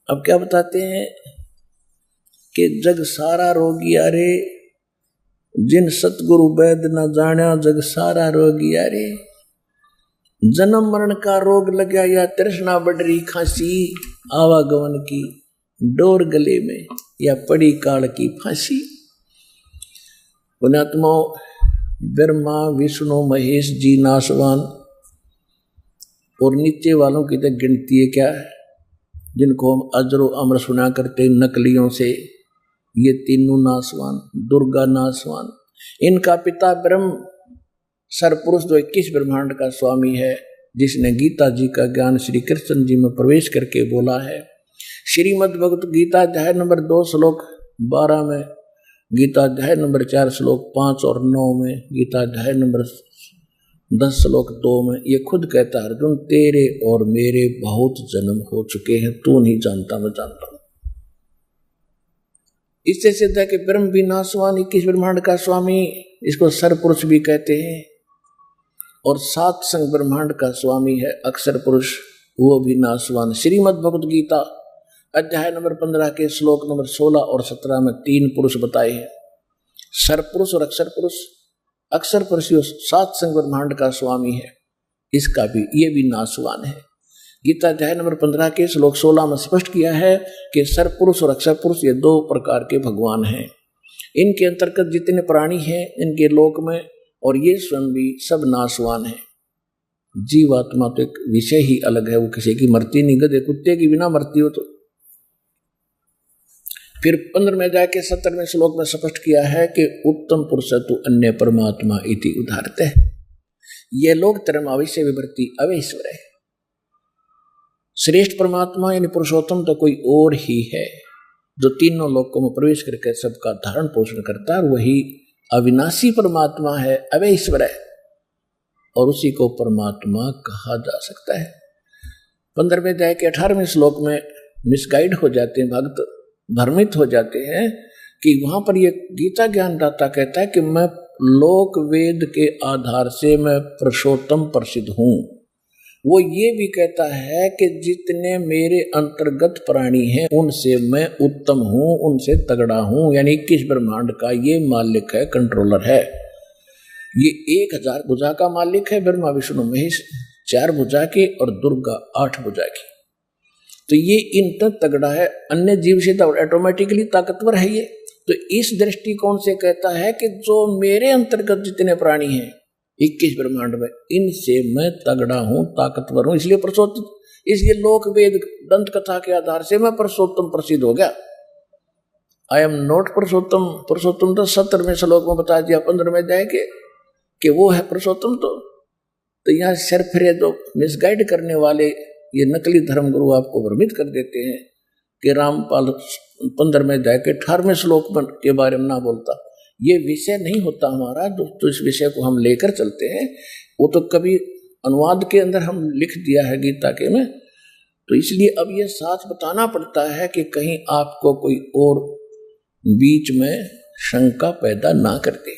अब क्या बताते हैं कि जग सारा रोगिया रे, जिन सतगुरु वैद न जाना जग सारा रोगिया रे। जन्म मरण का रोग लगा या तृष्णा बढ़ रही खांसी, आवागमन की डोर गले में या पड़ी काल की फांसी। पुण्यात्मा ब्रह्मा विष्णु महेश जी नासवान और नीचे वालों की तो गिनती है क्या, जिनको हम अजरो अमर सुना करते नकलियों से, ये तीनों नासवान, दुर्गा नासवान। इनका पिता ब्रह्म सरपुरुष जो 21 ब्रह्मांड का स्वामी है, जिसने गीता जी का ज्ञान श्री कृष्ण जी में प्रवेश करके बोला है। श्रीमद् भगवत गीता अध्याय नंबर 2 श्लोक 12 में, गीता अध्याय नंबर 4 श्लोक 5 और 9 में, गीता अध्याय नंबर 10 श्लोक 2 में ये खुद कहता है, अर्जुन तेरे और मेरे बहुत जन्म हो चुके हैं, तू नहीं जानता मैं जानता हूं। इससे सिद्ध है कि ब्रह्म भी नासवान, 21 ब्रह्मांड का स्वामी, इसको सरपुरुष भी कहते हैं। और 7 संग ब्रह्मांड का स्वामी है अक्षर पुरुष, वो भी नासवान। श्रीमद् भगवत गीता अध्याय नंबर 15 के श्लोक नंबर 16 और 17 में 3 पुरुष बताए हैं, सरपुरुष और अक्षर पुरुष। अक्षर पुरुष 7 संग ब्रह्मांड का स्वामी है, इसका भी ये भी नासवान है। गीता अध्याय नंबर 15 के श्लोक 16 में स्पष्ट किया है कि सरपुरुष और अक्षर पुरुष ये 2 प्रकार के भगवान हैं। इनके अंतर्गत जितने प्राणी हैं इनके लोक में, और ये स्वयं भी सब नासवान है। जीवात्मा तो एक विषय ही अलग है, वो किसी की मरती नहीं, गधे कुत्ते की बिना मरती हो तो। फिर 15वें अध्याय के 17वें श्लोक में स्पष्ट किया है कि उत्तम पुरुष तु अन्य परमात्मा इति उदाहरते है। ये लोग धर्म अवश्य विवर्ती अवैश्वर है। श्रेष्ठ परमात्मा यानी पुरुषोत्तम तो कोई और ही है, जो तीनों लोकों में प्रवेश करके सबका धारण पोषण करता है, और वही अविनाशी परमात्मा है, अवैश्वर है, और उसी को परमात्मा कहा जा सकता है। 15वें अध्याय के 18वें श्लोक में मिसगाइड हो जाते हैं भक्त, भ्रमित हो जाते हैं कि वहां पर ये गीता ज्ञानदाता कहता है कि मैं लोक वेद के आधार से मैं पुरुषोत्तम प्रसिद्ध हूं। वो ये भी कहता है कि जितने मेरे अंतर्गत प्राणी हैं उनसे मैं उत्तम हूं, उनसे तगड़ा हूं, यानी 21 ब्रह्मांड का ये मालिक है, कंट्रोलर है। ये 1000 भुजा का मालिक है, ब्रह्मा विष्णु महेश 4 भुजा के और दुर्गा 8 भुजा की। तो ये इन तक तगड़ा है, अन्य जीव से तो ऑटोमेटिकली ताकतवर है ये। तो इस दृष्टिकोण से कहता है कि जो मेरे अंतर्गत जितने प्राणी हैं 21 ब्रह्मांड में, इनसे मैं तगड़ा हूं, ताकतवर हूं, इसलिए पुरुषोत्तम, इसलिए लोक वेद दंत कथा के आधार से मैं पुरुषोत्तम प्रसिद्ध हो गया। आई एम नॉट पुरुषोत्तम। पुरुषोत्तम तो 17वें श्लोक में बता दिया 15वें अध्याय के कि वो है पुरुषोत्तम। तो यहाँ सरफिरे जो मिसगाइड करने वाले ये नकली धर्मगुरु आपको भ्रमित कर देते हैं कि रामपाल 15वें अध्याय के 18वें श्लोक के बारे में ना बोलता। ये विषय नहीं होता हमारा, तो इस विषय को हम लेकर चलते हैं। वो तो कभी अनुवाद के अंदर हम लिख दिया है गीता के में, तो इसलिए अब ये साथ बताना पड़ता है कि कहीं आपको कोई और बीच में शंका पैदा ना कर दे।